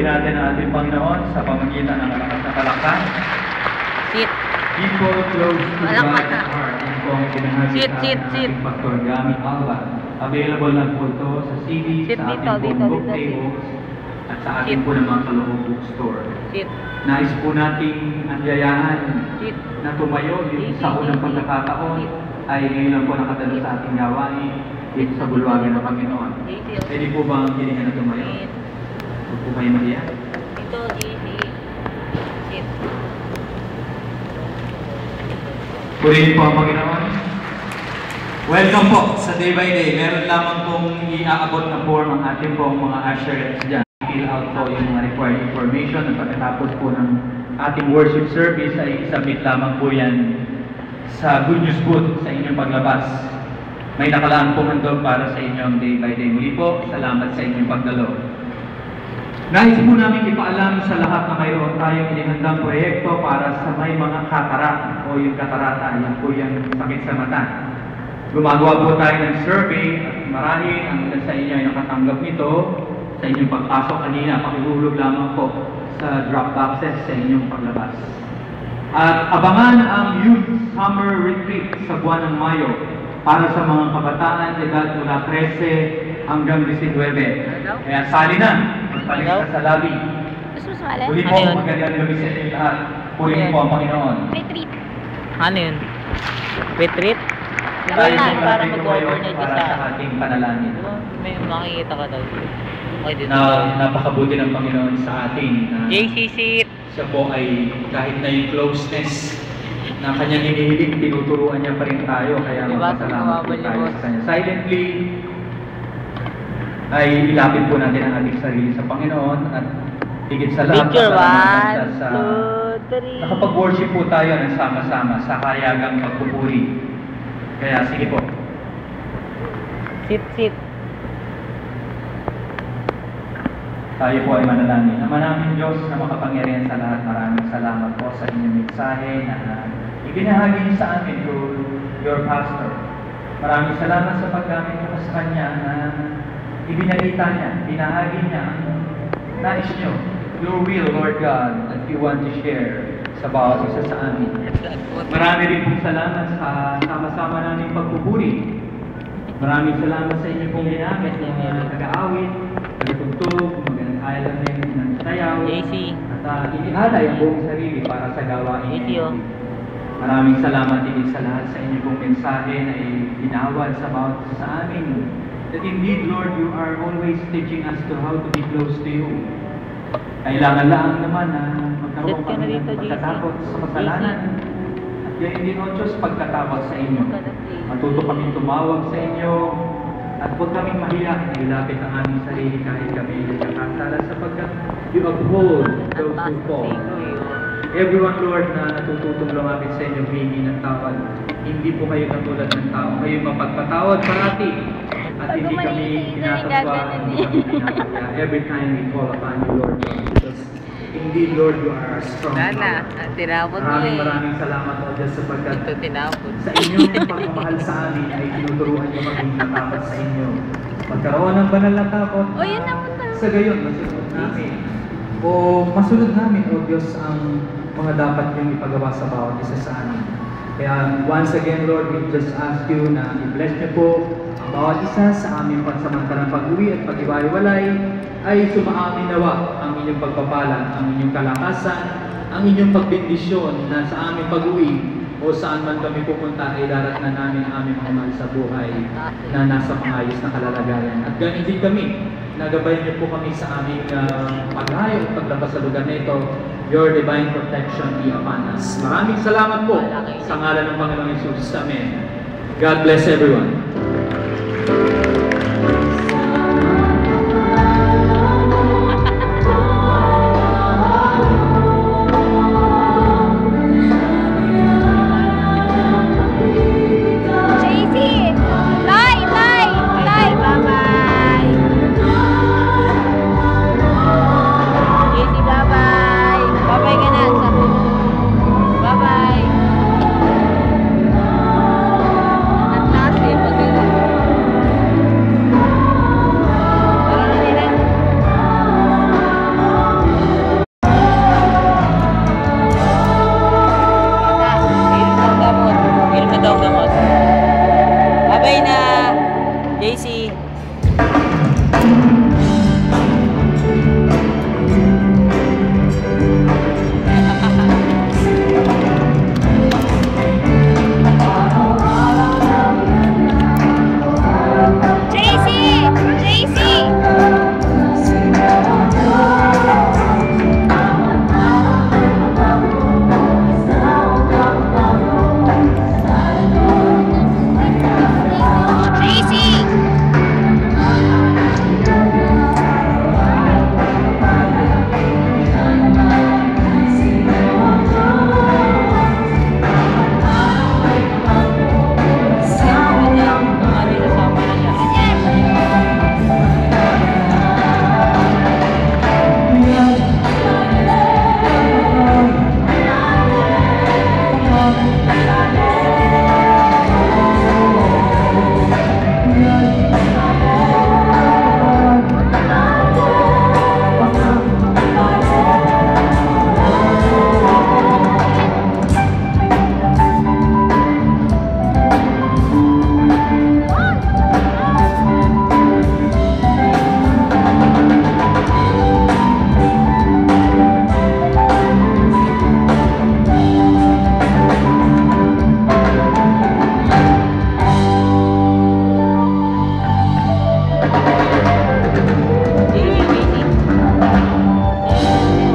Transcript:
Purihin natin ang ating Panginoon sa pamamagitan ng malakas na palakpak. Sit. People close to God's heart. Yan po ang pinahagi sa ating Pastor Gami Alba. Available lang po ito sa CD, sa ating book tables, at sa ating po ng mga kaloob bookstore. Nais po nating anyayahan na tumayo dito sa unang pagkakataon ay ngayon lang po nakadalo sa ating gawain dito sa bulwagan ng Panginoon. Pwede po ba ang hilingan na tumayo? Huwag po kayo mahiya. Ito, sit. Purihin po ang Panginoon. Welcome po sa Day by Day. Meron lamang pong iaabot na form ang ating pong mga usherettes dyan. Fill out po yung mga required information at pagkatapos po ng ating worship service ay isubmit lamang po yan sa Good News Booth sa inyong paglabas. May nakalaan po handog para sa inyong Day by Day. Muli po, salamat sa inyong pagdalo. Nais po namin ipaalam sa lahat na mayroon tayong inihandang proyekto para sa may mga katarak o yung katarata, yan po yung sakit sa mata. Gumagawa po tayo ng survey at marahil ang ilan sa inyo ay nakatanggap nito sa inyong pagpasok kanina. Pakihulog lamang po sa drop boxes sa inyong paglabas. At abangan ang Youth Summer Retreat sa buwan ng Mayo para sa mga kabataan edad mula 13 hanggang 19. Kaya sali na! Magpalik ka sa lobby. Uli po, magandang gabi sa inyo lahat. Purihin po ang Panginoon. Retreat. Ano yun? Retreat? Tayo Para para mag-overnight sa ating panalangin. May makikita ka daw. Napakabuti ng Panginoon sa atin. JCC. Siya po ay kahit na yung closeness na kanyang hinihiling, tinuturuan niya pa rin tayo. Kaya magpasalamat po tayo sa kanya. Silently, ay ilapit po natin ang ating sarili sa Panginoon at higit sa lahat sa nakapag-worship po tayo ng sama-sama sa kayagang pagpupuri. Kaya sige po. Sit. Tayo po ay manalangin. Ama namin Diyos na makapangyarihan sa lahat, maraming salamat po sa inyong mensahe na ibinahagi sa amin through your pastor. Maraming salamat sa paggamit mo sa kanya na ibinalita niya, binahagi niya ang nais niyo, your will, Lord God, that you want to share sa bawat isa sa amin. Marami rin pong salamat sa sama-sama namin pagpupuri. Maraming salamat sa inyo pong ginamit ng mga taga-awit, taga-tugtog, mag-alang din ng tayaw, at inialay ang buong sarili para sa gawain niyo. Maraming salamat din sa lahat sa inyo pong mensahe na inawad sa bawat isa sa amin. That indeed, Lord, you are always teaching us to how to be close to you. Kailangan lang naman na magkaroon kami ng pagkatakot sa kasalanan. At yan din, O Diyos, pagkatakot sa inyo. Matuto kami tumawag sa inyo. At huwag kaming mahiya na ilapit ang aming sarili kahit kami nagkakasala sapagkat you uphold those who fall. Everyone, Lord, na natututong lumapit sa inyo, humingi ng tawad. Hindi po kayo katulad ng tao. Kayo mapagpatawad parati. At hindi kami tinataswa, hindi kami tinataya. Every time we call upon you, Lord God, because indeed, Lord, you are our strong power. Maraming salamat, O Diyos, sapagkat sa inyong pagmamahal sa amin ay tinuturuan niyo maging natakot sa inyo. Magkaroon ng banal na takot sa gayon, masunod namin. O masunod namin, O Diyos, ang mga dapat niyong ipagawa sa bawat isa sa amin. Kaya once again, Lord, we just ask you na i-bless niyo po ang bawat isa sa aming pansamantalang pag-uwi at pag-iwalay ay sumaamin nawa ang inyong pagpapala, ang inyong kalakasan, ang inyong pagbendisyon na sa aming pag-uwi o saan man kami pupunta ay daratnan namin ang aming mga mahal sa buhay na nasa maayos na kalalagayan. At ganun din kami, nagabayan niyo po kami sa aming paghayo at paglabas sa lugar na ito. Your divine protection be upon us. Maraming salamat po sa ngalan ng Panginoong Hesus. Amen. God bless everyone.